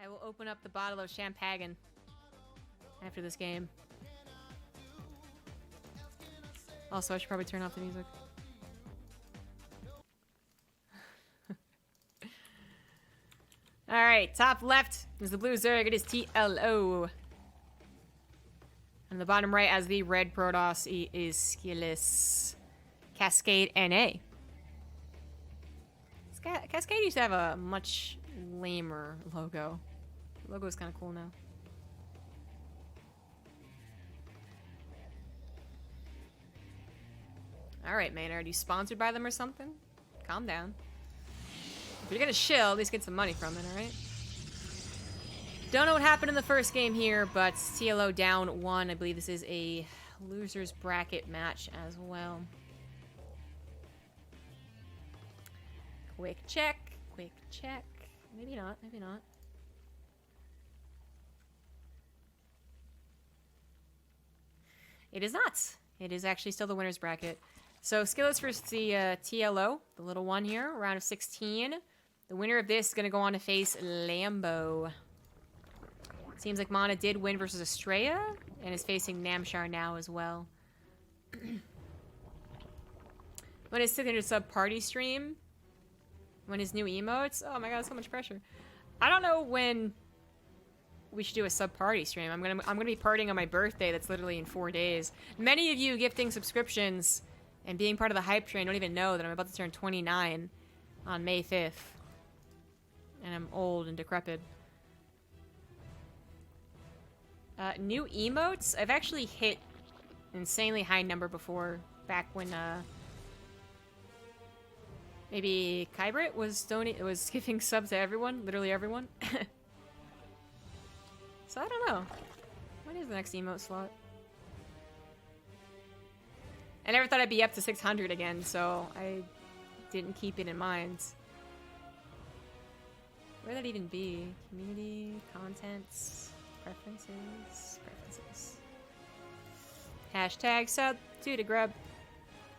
I will open up the bottle of champagne after this game. Also, I should probably turn off the music. Alright, top left is the blue Zerg. It is TLO. And the bottom right as the red Protoss is Skillous. Cascade NA. Cascade used to have a much lamer logo. The logo is kind of cool now. Alright, Maynard, are you sponsored by them or something? Calm down. If you're gonna shill, at least get some money from it, alright? Don't know what happened in the first game here, but TLO down 1. I believe this is a loser's bracket match as well. Quick check. Quick check. Maybe not, maybe not. It is not. It is actually still the winner's bracket. So, Skillous versus the TLO, the little one here, round of 16. The winner of this is going to go on to face Lambo. Seems like Mana did win versus Estrella, and is facing Namshar now as well. When his 600 sub party stream, when his new emotes, oh my god, so much pressure. I don't know when we should do a sub party stream. I'm gonna be partying on my birthday. That's literally in 4 days. Many of you gifting subscriptions and being part of the hype train don't even know that I'm about to turn 29 on May 5th. And I'm old and decrepit. New emotes? I've actually hit an insanely high number before, back when, maybe Kybrit was giving subs to everyone, literally everyone. So I don't know. When is the next emote slot? I never thought I'd be up to 600 again, so I didn't keep it in mind. Where'd that even be? Community, contents, preferences, preferences. Hashtag sub to the grub.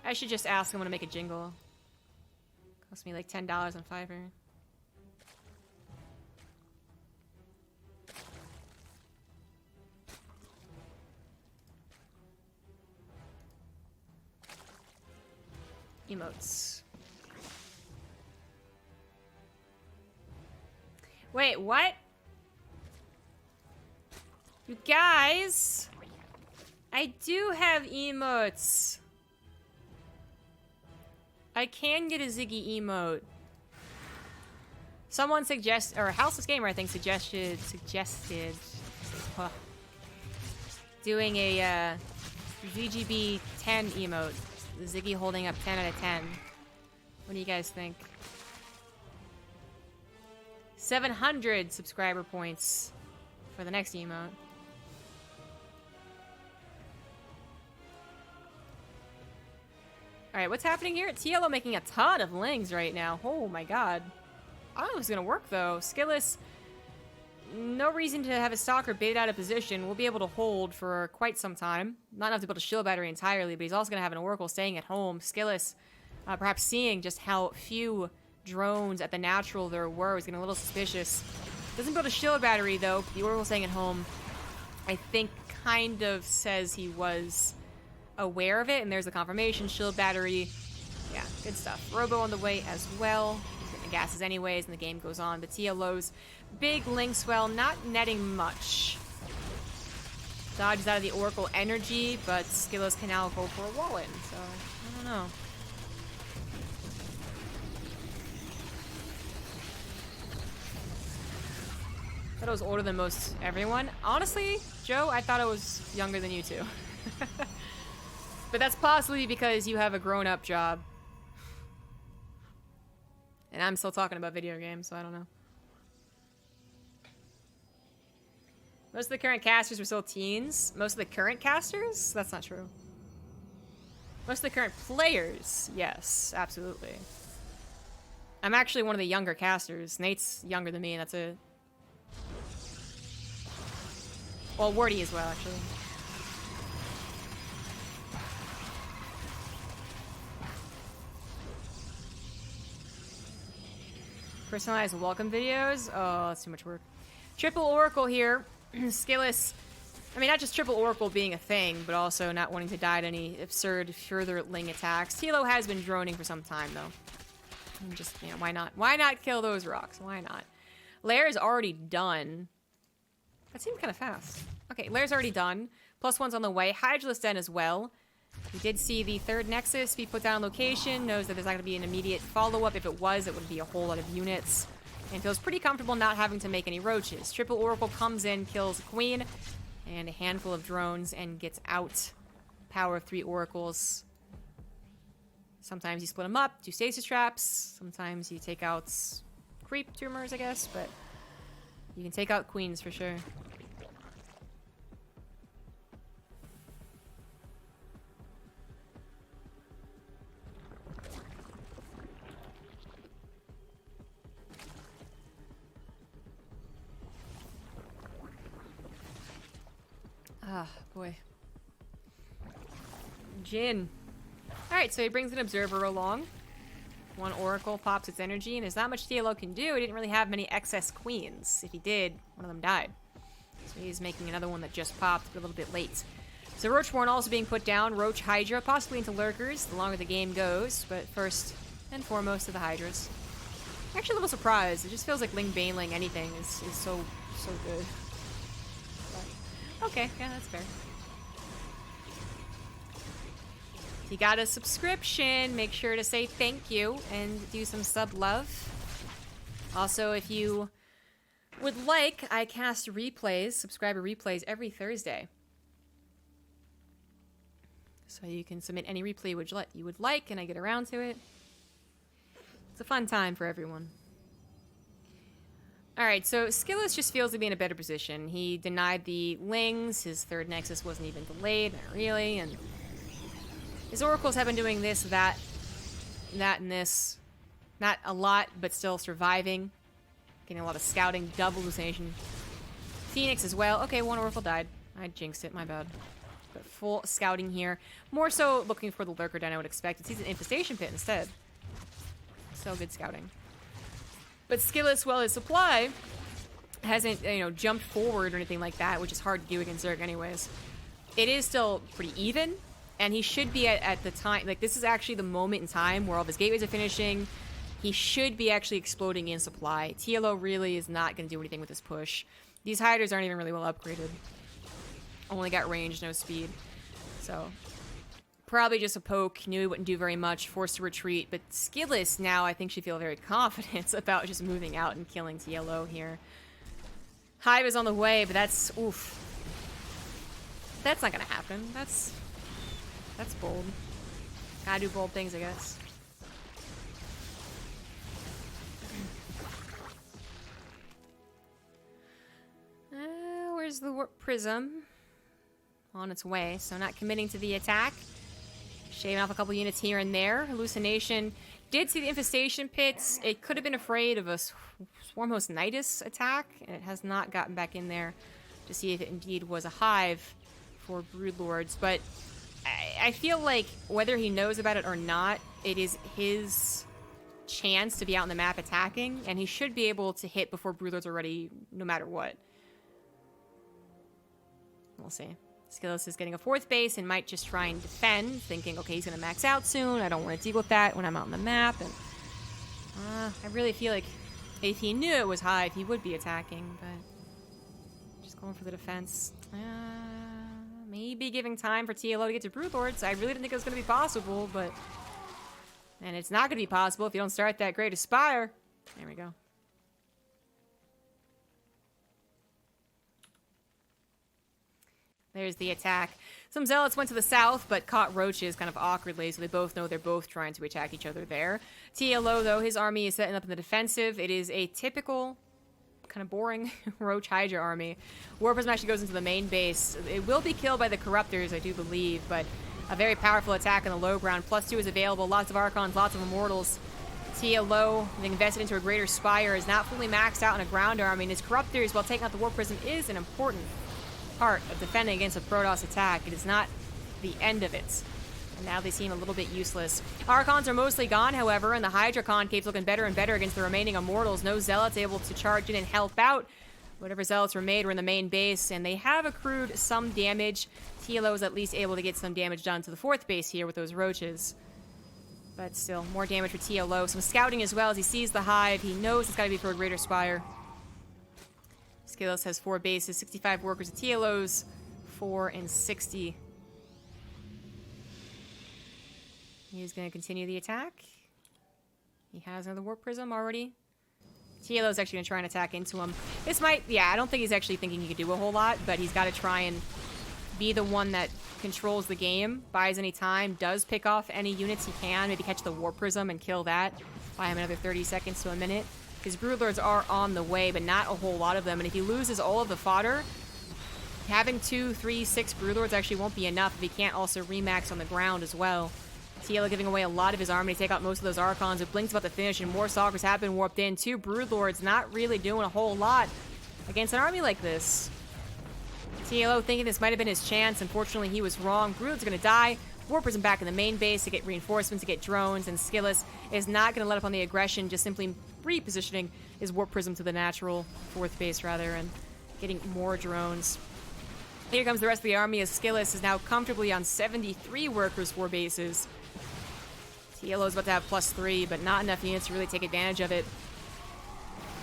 I should just ask him when to make a jingle. Cost me like $10 on Fiverr. Emotes. Wait, what? You guys, I do have emotes. I can get a Ziggy emote. Someone or Houseless Gamer, I think, suggested doing a ZGB 10 emote. Ziggy holding up 10 out of 10. What do you guys think? 700 subscriber points for the next emote. Alright, what's happening here? TLO making a ton of lings right now. Oh my god. I don't know if it's gonna work though. Skillous, no reason to have a stalker baited out of position. We'll be able to hold for quite some time. Not enough to build a shield battery entirely, but he's also going to have an Oracle staying at home. Skillous, perhaps seeing just how few drones at the natural there were, was getting a little suspicious. Doesn't build a shield battery, though. The Oracle staying at home, I think, kind of says he was aware of it, and there's the confirmation. Shield battery. Yeah, good stuff. Robo on the way as well. He's getting the gases anyways, and the game goes on. The TLO's big link swell, not netting much. Dodges out of the Oracle energy, but Skillous can now go for a wall in, so I don't know. I thought I was older than most everyone. Honestly, Joe, I thought I was younger than you two. But that's possibly because you have a grown-up job. And I'm still talking about video games, so I don't know. Most of the current casters were still teens. Most of the current casters? That's not true. Most of the current players, yes, absolutely. I'm actually one of the younger casters. Nate's younger than me, and that's it. Well, Wardy as well, actually. Personalized welcome videos? Oh, that's too much work. Triple Oracle here. Skillous. I mean, not just triple Oracle being a thing, but also not wanting to die to any absurd further Ling attacks. TLO has been droning for some time, though. And just, you know, why not? Why not kill those rocks? Why not? Lair is already done. That seemed kind of fast. Okay, Lair's already done. +1's on the way. Hydralisk Den as well. We did see the third Nexus be put down on location. Knows that there's not going to be an immediate follow-up. If it was, it would be a whole lot of units. And feels pretty comfortable not having to make any roaches. Triple Oracle comes in, kills Queen, and a handful of drones, and gets out. Power of 3 Oracles. Sometimes you split them up, do stasis traps. Sometimes you take out creep tumors, I guess, but you can take out queens for sure. Ah, boy. Jin. Alright, so he brings an observer along. 1 Oracle pops its energy, and there's not much TLO can do. He didn't really have many excess queens. If he did, one of them died. So he's making another one that just popped, but a little bit late. So Roachborn also being put down. Roach Hydra, possibly into Lurkers, the longer the game goes. But first and foremost to the Hydras. I'm actually a little surprised. It just feels like Ling Baneling anything is so good. But, okay, yeah, that's fair. If you got a subscription, make sure to say thank you and do some sub love. Also, if you would like, I cast replays, subscriber replays every Thursday. So you can submit any replay you would like, and I get around to it. It's a fun time for everyone. Alright, so Skillous just feels to be in a better position. He denied the Lings, his third Nexus wasn't even delayed, not really, and his Oracles have been doing this, that, and this. Not a lot, but still surviving. Getting a lot of scouting, double hallucination. Phoenix as well. Okay, 1 Oracle died. I jinxed it, my bad. But full scouting here. More so looking for the Lurker Den I would expect. It sees an Infestation Pit instead. So good scouting. But Skillous, well, his supply hasn't, you know, jumped forward or anything like that, which is hard to do against Zerg anyways. It is still pretty even. And he should be at the time, like, this is actually the moment in time where all of his gateways are finishing. He should be actually exploding in supply. TLO really is not going to do anything with this push. These Hydras aren't even really well upgraded. Only got range, no speed. So, probably just a poke. Knew he wouldn't do very much. Forced to retreat. But Skillous now, I think, should feel very confident about just moving out and killing TLO here. Hive is on the way, but that's, oof. That's not going to happen. That's bold. Gotta do bold things, I guess. Where's the Warp Prism? On its way, so not committing to the attack. Shaving off a couple units here and there. Hallucination did see the Infestation Pits. It could have been afraid of a Swarmhost Nidus attack, and it has not gotten back in there to see if it indeed was a hive for Broodlords, but I feel like whether he knows about it or not, it is his chance to be out on the map attacking, and he should be able to hit before Broodlords are ready, no matter what. We'll see. Skillous is getting a 4th base and might just try and defend, thinking, okay, he's going to max out soon. I don't want to deal with that when I'm out on the map. And I really feel like if he knew it was Hive, he would be attacking, but just going for the defense. Maybe giving time for TLO to get to Broodlords. I really didn't think it was going to be possible, but... And it's not going to be possible if you don't start that Great Aspire. There we go. There's the attack. Some Zealots went to the south, but caught Roaches kind of awkwardly, so they both know they're both trying to attack each other there. TLO, though, his army is setting up in the defensive. It is a typical... kind of boring Roach Hydra army. War Prism actually goes into the main base. It will be killed by the Corruptors, I do believe, but a very powerful attack on the low ground. +2 is available. Lots of Archons, lots of Immortals. TLO, being invested into a Greater Spire, is not fully maxed out in a ground army, and his Corruptors, while taking out the War Prism, is an important part of defending against a Protoss attack. It is not the end of it. And now they seem a little bit useless. Archons are mostly gone, however, and the Hydra Concave's looking better and better against the remaining Immortals. No Zealots able to charge in and help out. Whatever zealots were made were in the main base, and they have accrued some damage. TLO is at least able to get some damage done to the 4th base here with those roaches. But still, more damage for TLO. Some scouting as well as he sees the hive. He knows it's got to be toward Greater Spire. Skillous has 4 bases, 65 workers. The TLO's 4 and 60. He's going to continue the attack. He has another Warp Prism already. TLO's actually going to try and attack into him. This might, yeah, I don't think he's actually thinking he could do a whole lot, but he's got to try and be the one that controls the game, buys any time, does pick off any units he can, maybe catch the Warp Prism and kill that, buy him another 30 seconds to a minute. His Broodlords are on the way, but not a whole lot of them, and if he loses all of the fodder, having 2, 3, 6 Broodlords actually won't be enough if he can't also remax on the ground as well. TLO giving away a lot of his army to take out most of those Archons. It blinks about to finish, and more Stalkers have been warped in. 2 Broodlords not really doing a whole lot against an army like this. TLO thinking this might have been his chance. Unfortunately, he was wrong. Broodlords are going to die. Warp Prism back in the main base to get reinforcements, to get drones, and Skillous is not going to let up on the aggression, just simply repositioning his Warp Prism to the natural 4th base, rather, and getting more drones. Here comes the rest of the army as Skillous is now comfortably on 73 workers, 4 bases. TLO is about to have +3, but not enough units to really take advantage of it.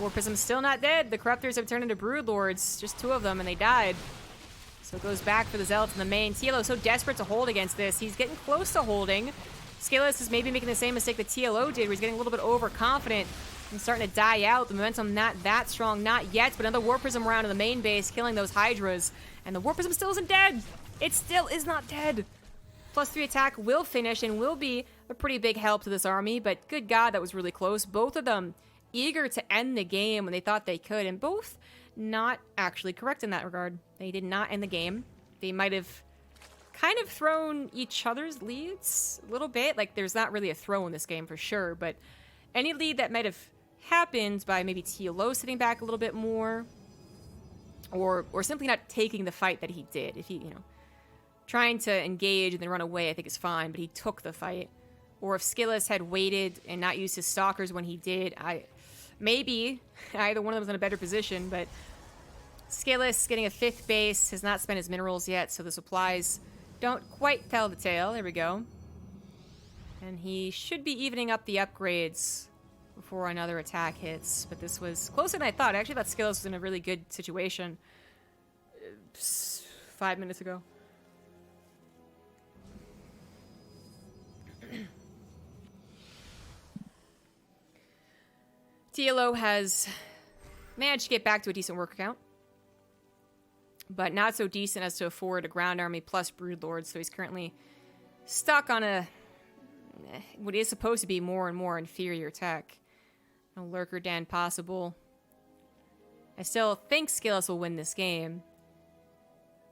Warp Prism's still not dead. The Corruptors have turned into Broodlords, just 2 of them, and they died. So it goes back for the Zealots in the main. TLO is so desperate to hold against this. He's getting close to holding. Skillous is maybe making the same mistake that TLO did, where he's getting a little bit overconfident and starting to die out. The momentum not that strong, not yet, but another Warp Prism around in the main base, killing those Hydras. And the Warp Prism still isn't dead. It still is not dead. +3 attack will finish and will be a pretty big help to this army, but good God, that was really close. Both of them eager to end the game when they thought they could, and both not actually correct in that regard. They did not end the game. They might have kind of thrown each other's leads a little bit. Like, there's not really a throw in this game for sure, but any lead that might have happened by maybe TLO sitting back a little bit more, or simply not taking the fight that he did. If he, trying to engage and then run away, I think is fine, but he took the fight. Or if Skillous had waited and not used his Stalkers when he did, maybe either one of them was in a better position, but Skillous getting a 5th base, has not spent his minerals yet, so the supplies don't quite tell the tale. There we go. And he should be evening up the upgrades before another attack hits, but this was closer than I thought. I actually thought Skillous was in a really good situation 5 minutes ago. TLO has managed to get back to a decent worker count, but not so decent as to afford a ground army plus Broodlords, so he's currently stuck on what is supposed to be more and more inferior tech. No Lurker Den possible. I still think Skillous will win this game,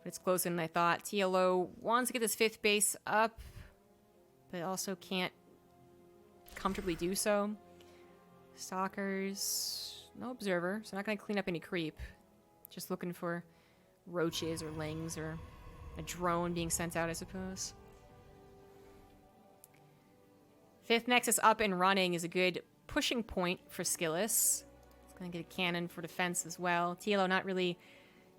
but it's closer than I thought. TLO wants to get this 5th base up, but also can't comfortably do so. Stalkers, no observer, so not going to clean up any creep. Just looking for roaches or lings or a drone being sent out, I suppose. 5th Nexus up and running is a good pushing point for Skillous. It's going to get a cannon for defense as well. TLO not really...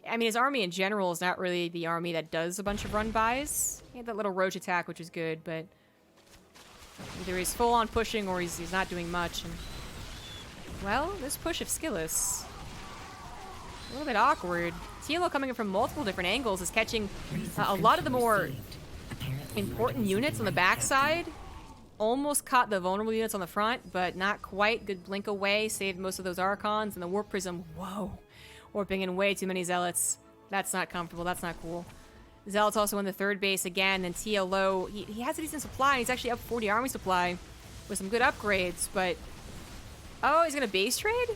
I mean, his army in general is not really the army that does a bunch of run-bys. He had that little roach attack, which is good, but either he's full-on pushing or he's not doing much. And, well, this push of Skillous, a little bit awkward. TLO coming in from multiple different angles is catching a lot of the more important units on the backside. Almost caught the vulnerable units on the front, but not quite. Good blink away, saved most of those Archons, and the Warp Prism, whoa, warping in way too many Zealots. That's not comfortable, that's not cool. Zealots also in the 3rd base again, and TLO, he has a decent supply, and he's actually up 40 army supply with some good upgrades, but... Oh, he's gonna base trade?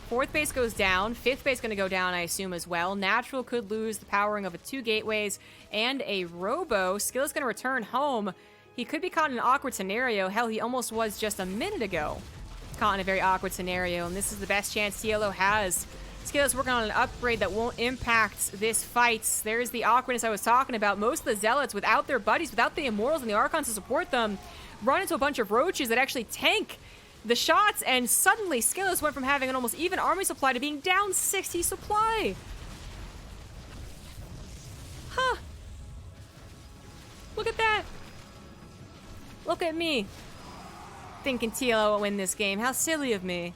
4th base goes down, 5th base gonna go down, I assume, as well. Natural could lose the powering of 2 gateways and a Robo. Skillous gonna return home. He could be caught in an awkward scenario. Hell, he almost was just a minute ago. Caught in a very awkward scenario, and this is the best chance TLO has. Skillous working on an upgrade that won't impact this fight. There's the awkwardness I was talking about. Most of the Zealots, without their buddies, without the Immortals and the Archons to support them, run into a bunch of Roaches that actually tank the shots, and suddenly Skillous went from having an almost even army supply to being down 60 supply. Huh. Look at that. Look at me. Thinking TLO will win this game. How silly of me.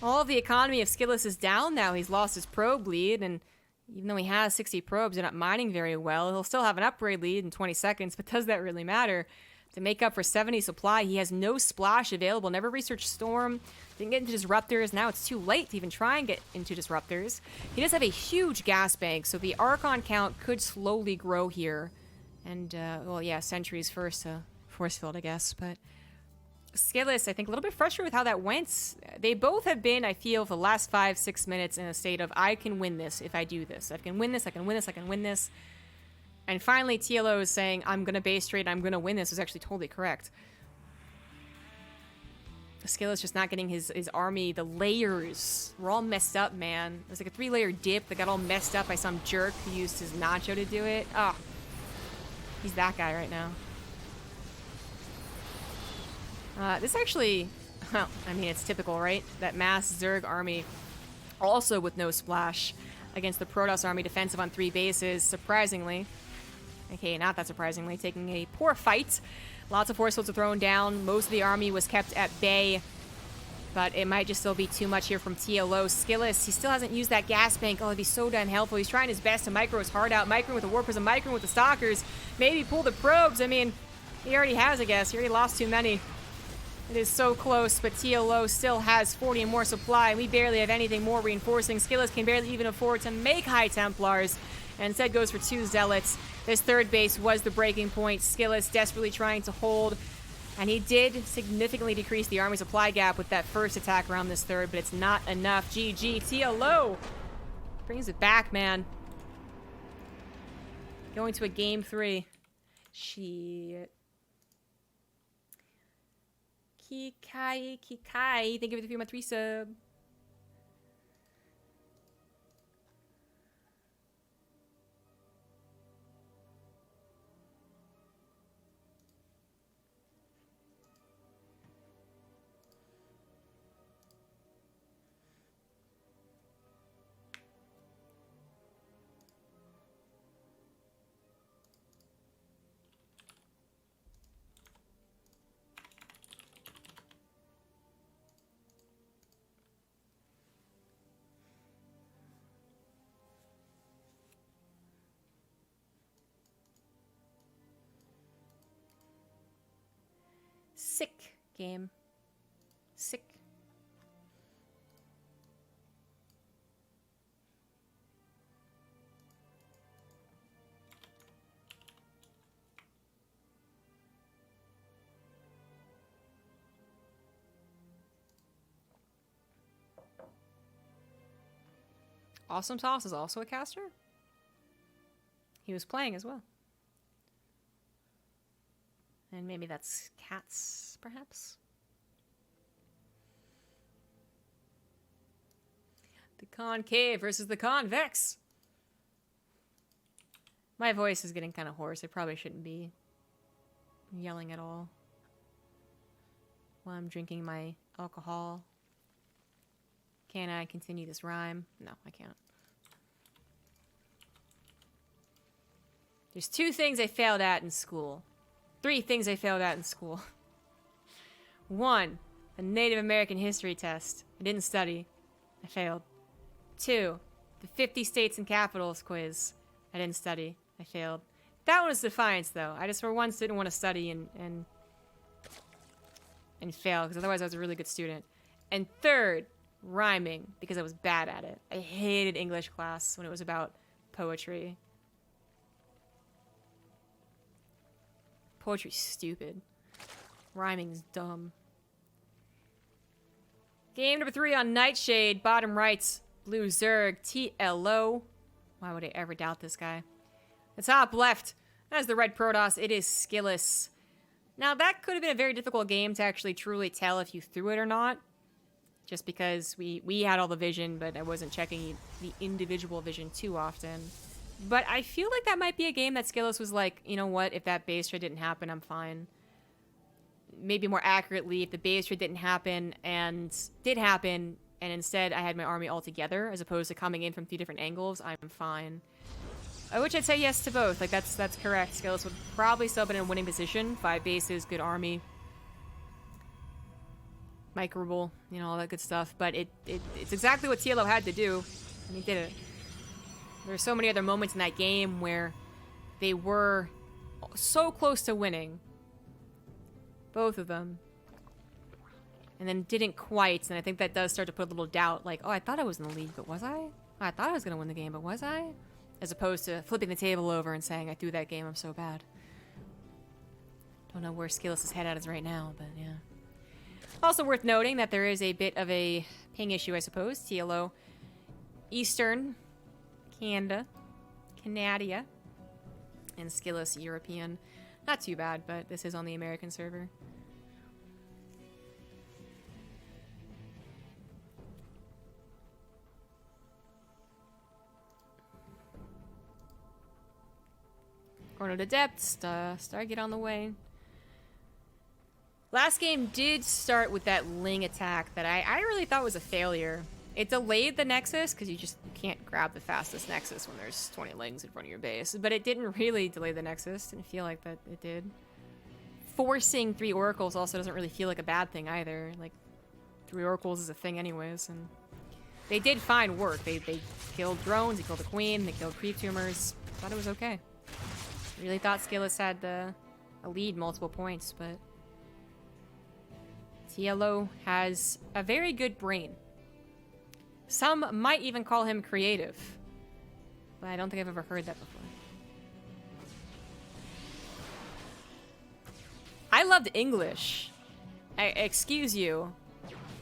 All of the economy of Skillous is down now. He's lost his probe lead, and even though he has 60 probes, they're not mining very well. He'll still have an upgrade lead in 20 seconds, but does that really matter? To make up for 70 supply, he has no splash available, never researched Storm, didn't get into Disruptors. Now it's too late to even try and get into Disruptors. He does have a huge gas bank, so the Archon count could slowly grow here. And, well, yeah, Sentries first, Force Field, I guess, but Skillous, I think, a little bit frustrated with how that went. They both have been, I feel, for the last 5-6 minutes in a state of, I can win this if I do this. I can win this, I can win this, I can win this. And finally, TLO is saying, I'm going to base trade, I'm going to win this, was actually totally correct. Skillous just not getting his army, the layers were all messed up, man. It was like a 3-layer dip that got all messed up by some jerk who used his Nacho to do it. Ah, oh, he's that guy right now. This actually, well, I mean, it's typical, right? That mass Zerg army, also with no splash, against the Protoss army defensive on 3 bases, surprisingly. Okay, not that surprisingly, taking a poor fight. Lots of force fields are thrown down. Most of the army was kept at bay, but it might just still be too much here from TLO. Skillous, he still hasn't used that gas bank. Oh, it'd be so damn helpful. He's trying his best to micro his heart out. Microing with the War Prism, microing with the Stalkers. Maybe pull the probes. I mean, he already has, I guess. He already lost too many. It is so close, but TLO still has 40 and more supply. We barely have anything more reinforcing. Skillous can barely even afford to make High Templars, and instead goes for 2 Zealots. This third base was the breaking point. Skillous desperately trying to hold, and he did significantly decrease the army supply gap with that first attack around this third, but it's not enough. GG. TLO brings it back, man. Going to a game 3. Shit. Kikai, thank you for the 3 sub. Sick game. Sick. Awesome Sauce is also a caster? He was playing as well. And maybe that's cats, perhaps? The concave versus the convex. My voice is getting kind of hoarse. I probably shouldn't be yelling at all while I'm drinking my alcohol. Can I continue this rhyme? No, I can't. There's 2 things I failed at in school. 3 things I failed at in school. 1, a Native American history test. I didn't study. I failed. 2, the 50 states and capitals quiz. I didn't study. I failed. That one was Defiance, though. I just for once didn't want to study and fail, because otherwise I was a really good student. And 3rd, rhyming, because I was bad at it. I hated English class when it was about poetry. Poetry's stupid. Rhyming's dumb. Game number 3 on Nightshade. Bottom right, Blue Zerg, TLO. Why would I ever doubt this guy? The top left, that's the red Protoss. It is Skillous. Now, that could have been a very difficult game to actually truly tell if you threw it or not. Just because we had all the vision, but I wasn't checking the individual vision too often. But I feel like that might be a game that Skillous was like, you know what, if that base trade didn't happen, I'm fine. maybe more accurately, if the base trade did happen, and instead I had my army all together, as opposed to coming in from 3 different angles, I'm fine. Which I'd say yes to both. Like, that's correct. Skillous would probably still have been in a winning position. 5 bases, good army. Microable, you know, all that good stuff. But it's exactly what TLO had to do, and he did it. There are so many other moments in that game where they were so close to winning. Both of them. And then didn't quite, and I think that does start to put a little doubt, like, oh, I thought I was in the lead, but was I? Oh, I thought I was going to win the game, but was I? As opposed to flipping the table over and saying, I threw that game, I'm so bad. Don't know where Skillous' head at is right now, but yeah. Also worth noting that there is a bit of a ping issue, I suppose. TLO Eastern, Canada, and Skillous European. Not too bad, but this is on the American server. Corner to depth, Star get on the way. Last game did start with that Ling attack that I really thought was a failure. It delayed the Nexus, because you can't grab the fastest Nexus when there's 20 Lings in front of your base. But it didn't really delay the Nexus. Didn't feel like that it did. Forcing 3 Oracles also doesn't really feel like a bad thing either. Like, 3 Oracles is a thing anyways, and they did fine work. They killed drones, they killed the Queen, they killed creep tumors. Thought it was okay. Really thought Skillous had a lead multiple points, but TLO has a very good brain. Some might even call him creative, but I don't think I've ever heard that before. I loved English. Excuse you.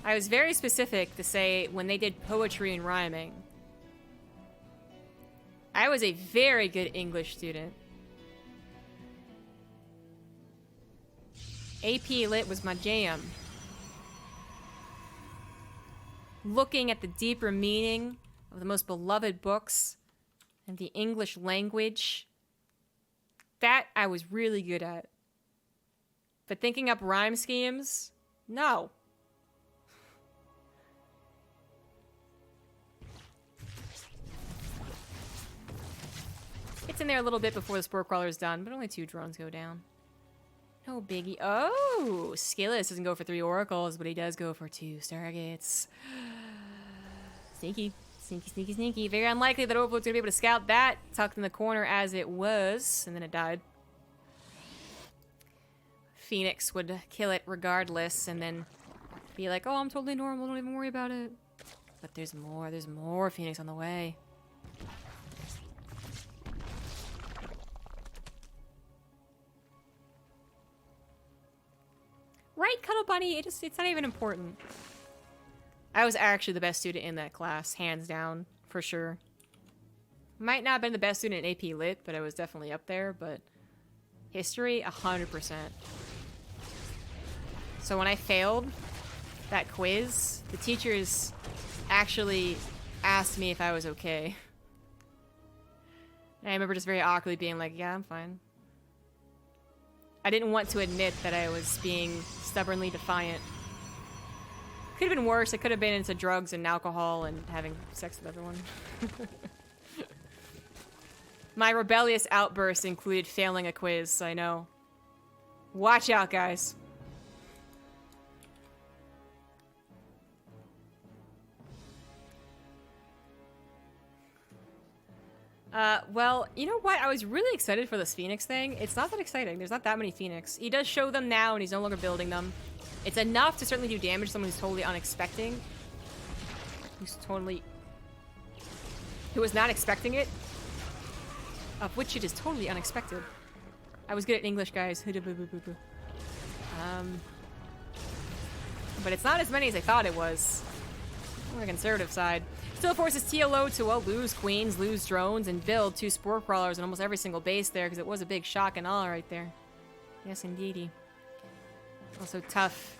I was very specific to say when they did poetry and rhyming. I was a very good English student. AP Lit was my jam. Looking at the deeper meaning of the most beloved books and the English language, that I was really good at. But thinking up rhyme schemes, no. It's in there a little bit before the Spore Crawler's done, but only 2 drones go down. No biggie. Oh, Skillous doesn't go for 3 Oracles, but he does go for 2 Stargates. Sneaky. Sneaky, sneaky, sneaky. Very unlikely that Overlord's going to be able to scout that. Tucked in the corner as it was, and then it died. Phoenix would kill it regardless, and then be like, oh, I'm totally normal, don't even worry about it. But there's more Phoenix on the way. Right, Cuddle Bunny? It's not even important. I was actually the best student in that class, hands down, for sure. Might not have been the best student in AP Lit, but I was definitely up there, but history, 100%. So when I failed that quiz, the teachers actually asked me if I was okay. And I remember just very awkwardly being like, yeah, I'm fine. I didn't want to admit that I was being stubbornly defiant. Could have been worse. I could have been into drugs and alcohol and having sex with everyone. My rebellious outburst included failing a quiz, I know. Watch out, guys. Well, you know what? I was really excited for this Phoenix thing. It's not that exciting. There's not that many Phoenix. He does show them now, and he's no longer building them. It's enough to certainly do damage to someone who's totally unexpecting. Who was not expecting it. Of which it is totally unexpected. I was good at English, guys. But it's not as many as I thought it was. On the conservative side. Still forces TLO to, well, lose queens, lose drones, and build 2 Spore Crawlers on almost every single base there, because it was a big shock and awe right there. Yes, indeedy. Also tough.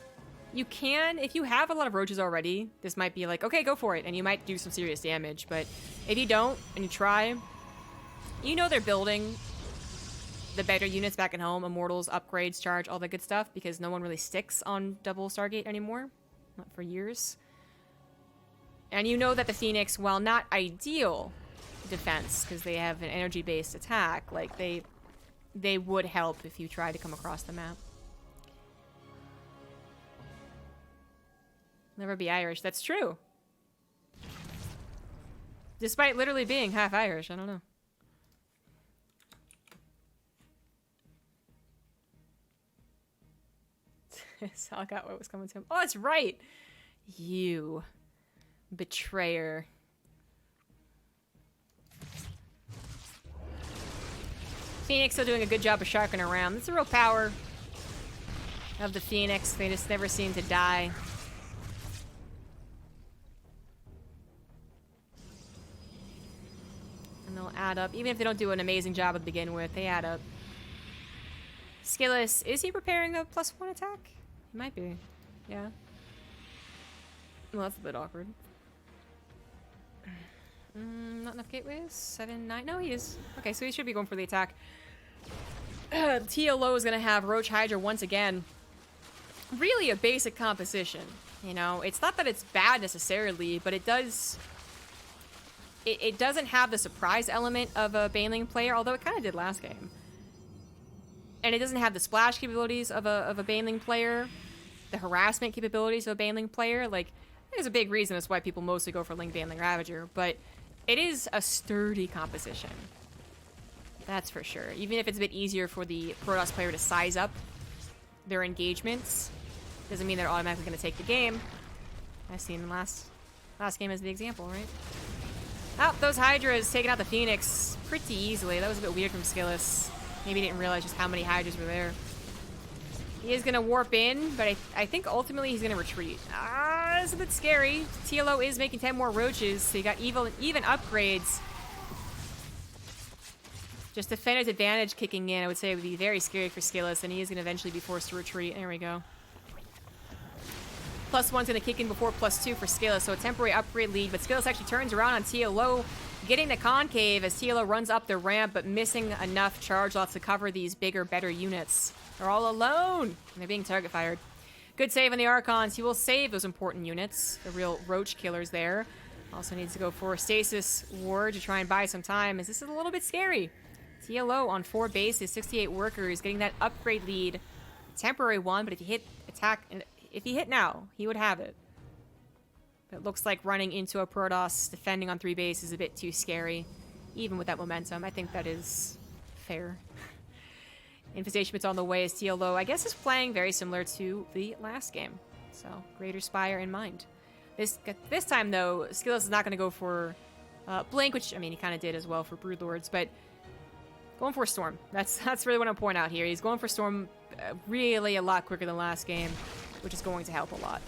You can, if you have a lot of roaches already, this might be like, okay, go for it, and you might do some serious damage, but if you don't, and you try, you know they're building. the better units back at home, immortals, upgrades, charge, all that good stuff, because no one really sticks on double Stargate anymore. Not for years. And you know that the Phoenix, while not ideal defense, because they have an energy-based attack, like, they would help if you tried to come across the map. Never be Irish. That's true. Despite literally being half Irish, I don't know. Sal got what was coming to him. Oh, that's right! You. Betrayer. Phoenix still doing a good job of sharking around. That's the real power of the Phoenix. They just never seem to die. And they'll add up. Even if they don't do an amazing job to begin with, they add up. Skillous, is he preparing a +1 attack? He might be. Yeah. Well, that's a bit awkward. Not enough gateways? 7, 9? No, he is. Okay, so he should be going for the attack. TLO is going to have Roach Hydra once again. Really a basic composition. You know, it's not that it's bad necessarily, but it does... It doesn't have the surprise element of a Baneling player, although it kind of did last game. And it doesn't have the splash capabilities of a Baneling player, the harassment capabilities of a Baneling player. Like, there's a big reason that's why people mostly go for Link Baneling Ravager, but it is a sturdy composition. That's for sure. Even if it's a bit easier for the Protoss player to size up their engagements, doesn't mean they're automatically going to take the game. I've seen the last game as the example, right? Oh, those Hydras taking out the Phoenix pretty easily. That was a bit weird from Skillous. Maybe he didn't realize just how many Hydras were there. He is going to warp in, but I think ultimately he's going to retreat. Ah, it's a bit scary. TLO is making 10 more Roaches, so you got even upgrades. Just Defender's Advantage kicking in, I would say it would be very scary for Skillous, and he is going to eventually be forced to retreat. There we go. +1's going to kick in before +2 for Skillous, so a temporary upgrade lead, but Skillous actually turns around on TLO, getting the concave as TLO runs up the ramp, but missing enough charge lots to cover these bigger, better units. They're all alone, and they're being target fired. Good save on the Archons. He will save those important units, the real roach killers there. Also needs to go for a Stasis Ward to try and buy some time, as this is a little bit scary. TLO on 4 bases, 68 workers, getting that upgrade lead. Temporary one, but if you hit attack, and if he hit now, he would have it. It looks like running into a Protoss defending on 3 bases is a bit too scary, even with that momentum. I think that is fair. Infestation Bit's on the way as TLO, I guess, is playing very similar to the last game. So, Greater Spire in mind. This time, though, Skillous is not going to go for Blink, which, I mean, he kind of did as well for Broodlords, but going for Storm. That's really what I'm pointing out here. He's going for Storm really a lot quicker than last game, which is going to help a lot.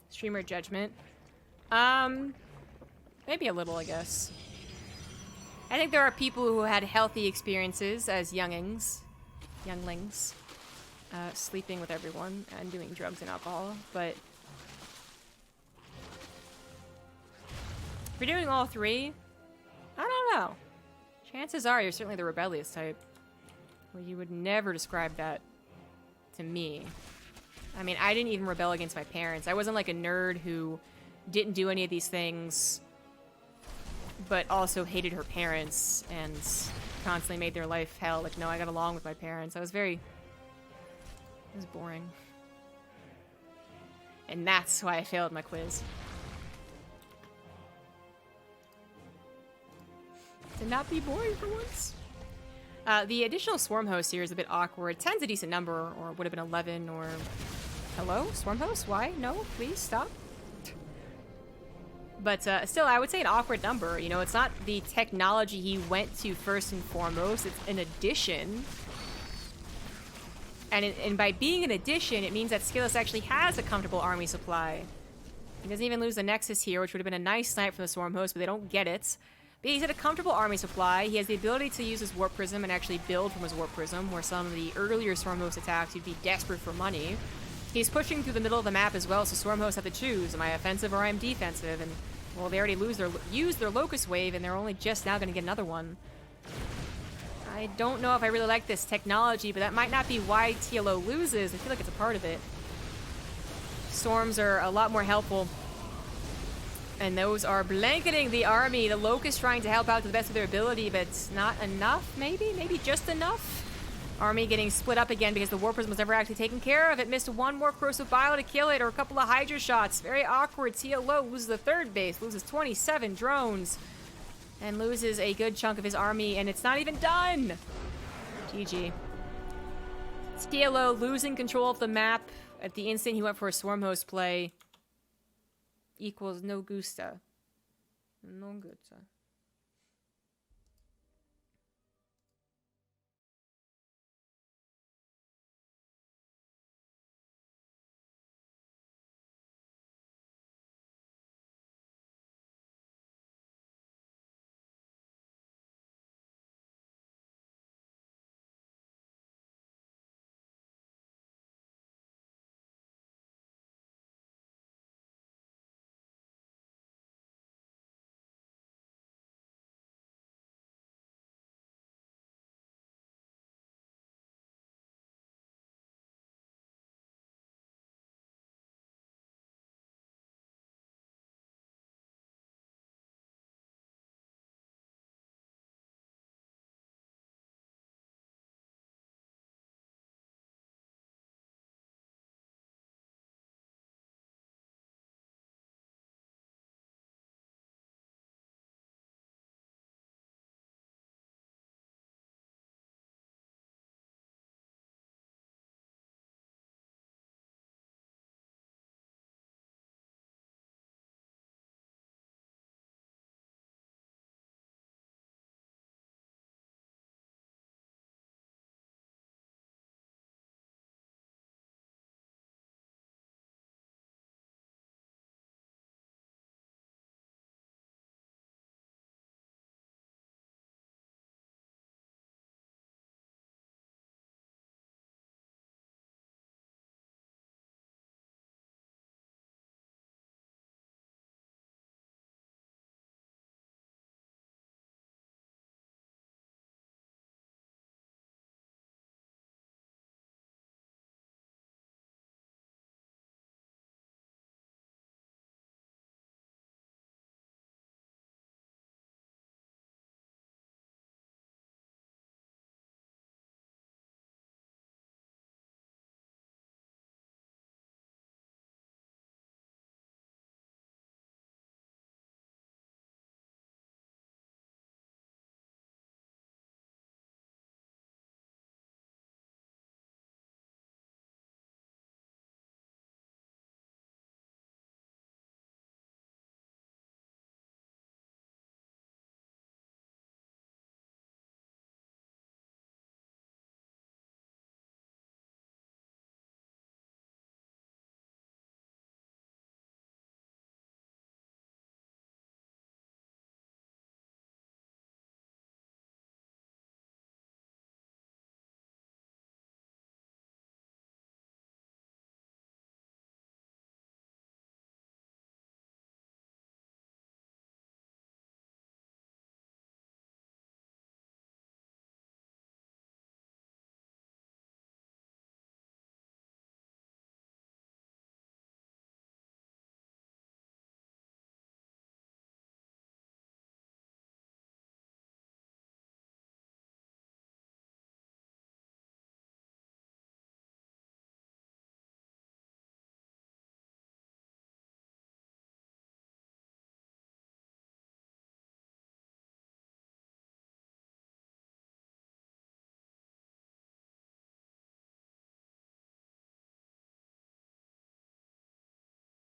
Streamer judgment. Maybe a little, I guess. I think there are people who had healthy experiences as younglings, sleeping with everyone and doing drugs and alcohol, but if you're doing all three, I don't know. Chances are you're certainly the rebellious type. Well, you would never describe that to me. I mean, I didn't even rebel against my parents. I wasn't like a nerd who didn't do any of these things, but also hated her parents and constantly made their life hell. Like, no, I got along with my parents. It was boring. And that's why I failed my quiz. To not be boring for once. The additional Swarm host here is a bit awkward. 10's a decent number, or would have been 11, or... Hello? Swarm host? Why? No, please, stop. But still, I would say an awkward number. You know, it's not the technology he went to first and foremost. It's an addition. And by being an addition, it means that Skillous actually has a comfortable army supply. He doesn't even lose the Nexus here, which would have been a nice snipe from the Swarm Host, but they don't get it. But he's at a comfortable army supply. He has the ability to use his Warp Prism and actually build from his Warp Prism, where some of the earlier Swarm Host attacks you'd be desperate for money. He's pushing through the middle of the map as well, so Swarm Hosts have to choose, am I offensive or am defensive? And, well, they already used their Locust Wave, and they're only just now going to get another one. I don't know if I really like this technology, but that might not be why TLO loses. I feel like it's a part of it. Storms are a lot more helpful. And those are blanketing the army. The Locust trying to help out to the best of their ability, but it's not enough, maybe? Maybe just enough? Army getting split up again because the War Prism was never actually taken care of. It missed one more Corrosive Bile to kill it, or a couple of Hydra shots. Very awkward. TLO loses the third base, loses 27 drones, and loses a good chunk of his army, and it's not even done! GG. TLO losing control of the map at the instant he went for a Swarm Host play equals no gusta. No gusta.